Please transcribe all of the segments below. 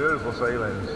Beautiful ceilings.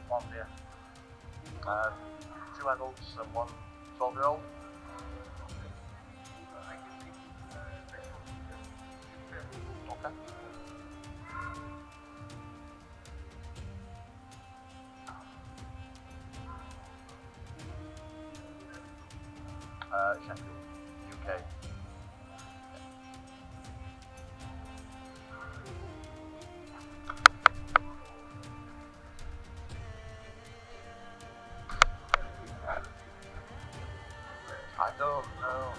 One beer. 2 adults and 1 12-year-old. Okay. Sheffield, UK. I don't know.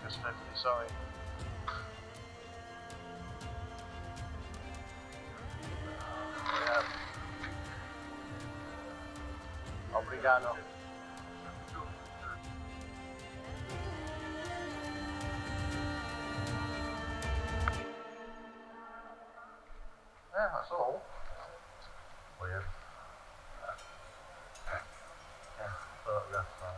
Just 50, sorry. Yeah. Obrigado. Yeah, that's all. Weird. Yeah, photograph fine.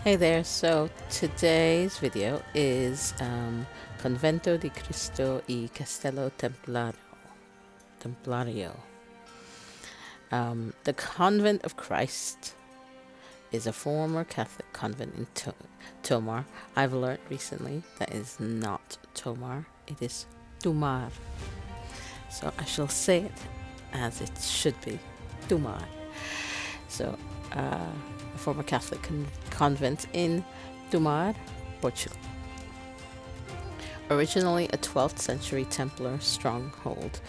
Hey there, so today's video is Convento de Cristo y Castelo Templario. The Convent of Christ is a former Catholic convent in Tomar. I've learned recently that is not Tomar, it is Tomar. So I shall say it as it should be, Tomar. So, a former Catholic convent in Tomar, Portugal. Originally a 12th century Templar stronghold.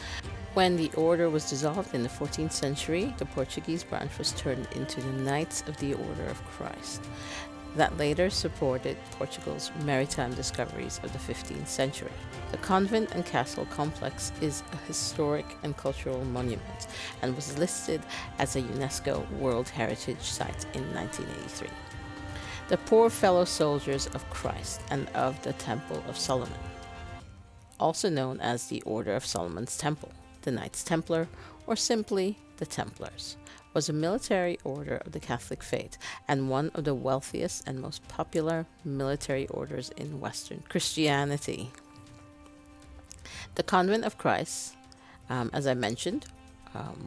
When the order was dissolved in the 14th century, the Portuguese branch was turned into the Knights of the Order of Christ, that later supported Portugal's maritime discoveries of the 15th century. The convent and castle complex is a historic and cultural monument and was listed as a UNESCO World Heritage Site in 1983. The poor fellow soldiers of Christ and of the Temple of Solomon, also known as the Order of Solomon's Temple, the Knights Templar, or simply the Templars, was a military order of the Catholic faith and one of the wealthiest and most popular military orders in Western Christianity. The Convent of Christ, as I mentioned,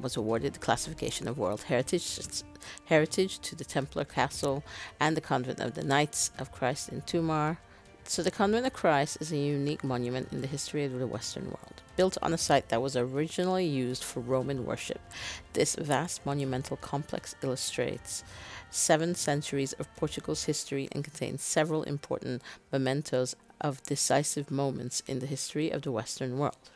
was awarded the classification of World Heritage to the Templar Castle and the Convent of the Knights of Christ in Tomar. So the Convent of Christ is a unique monument in the history of the Western world, built on a site that was originally used for Roman worship. This vast monumental complex illustrates 7 centuries of Portugal's history and contains several important mementos of decisive moments in the history of the Western world.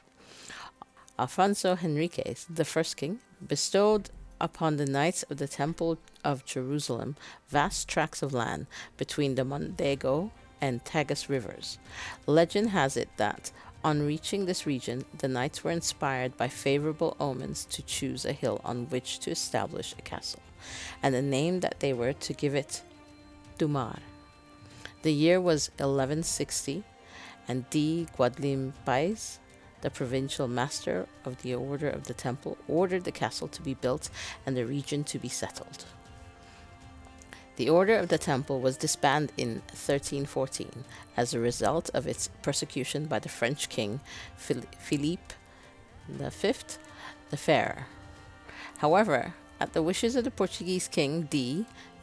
Alfonso Henriques, the first king, bestowed upon the Knights of the Temple of Jerusalem vast tracts of land between the Mondego and Tagus rivers. Legend has it that, on reaching this region, the knights were inspired by favorable omens to choose a hill on which to establish a castle, and the name that they were to give it, Tomar. The year was 1160, and D. Guadelim Pais, the provincial master of the Order of the Temple, ordered the castle to be built and the region to be settled. The Order of the Temple was disbanded in 1314 as a result of its persecution by the French king Philippe V the Fair. However, at the wishes of the Portuguese king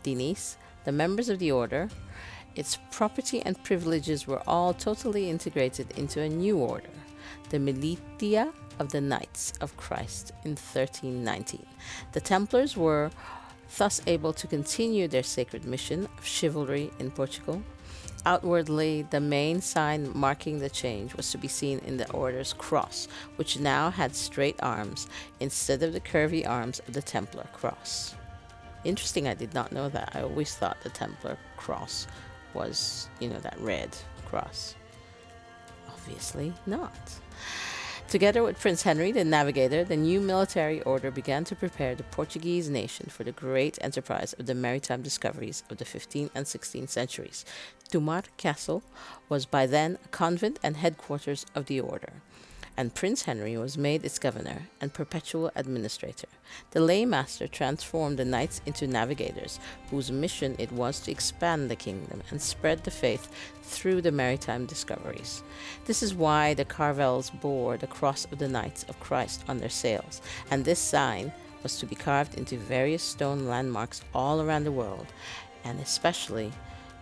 Diniz, the members of the order, its property and privileges were all totally integrated into a new order, the Militia of the Knights of Christ, in 1319. The Templars were thus able to continue their sacred mission of chivalry in Portugal. Outwardly, the main sign marking the change was to be seen in the order's cross, which now had straight arms instead of the curvy arms of the Templar cross. Interesting, I did not know that. I always thought the Templar cross was, that red cross. Obviously not. Together with Prince Henry the Navigator, the new military order began to prepare the Portuguese nation for the great enterprise of the maritime discoveries of the 15th and 16th centuries. Tomar Castle was by then a convent and headquarters of the order, and Prince Henry was made its governor and perpetual administrator. The laymaster transformed the knights into navigators, whose mission it was to expand the kingdom and spread the faith through the maritime discoveries. This is why the Carvels bore the cross of the Knights of Christ on their sails, and this sign was to be carved into various stone landmarks all around the world, and especially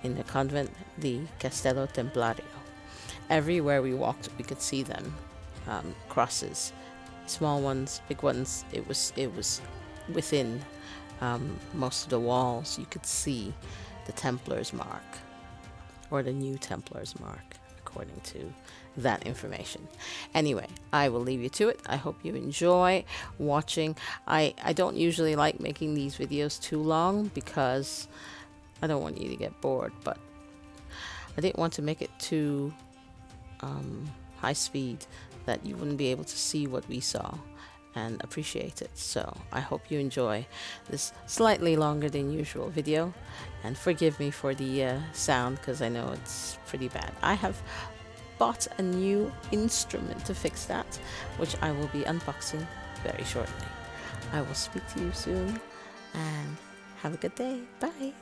in the Convent de Castelo Templario. Everywhere we walked, we could see them. Crosses, small ones, big ones. It was within most of the walls. You could see the Templars mark, or the new Templars mark, according to that information. Anyway, I will leave you to it. I hope you enjoy watching. I don't usually like making these videos too long because I don't want you to get bored, but I didn't want to make it too high speed that you wouldn't be able to see what we saw and appreciate it. So I hope you enjoy this slightly longer than usual video, and forgive me for the sound because I know it's pretty bad. I have bought a new instrument to fix that, which I will be unboxing very shortly. I will speak to you soon, and have a good day. Bye.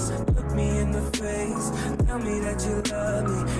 Look me in the face, tell me that you love me.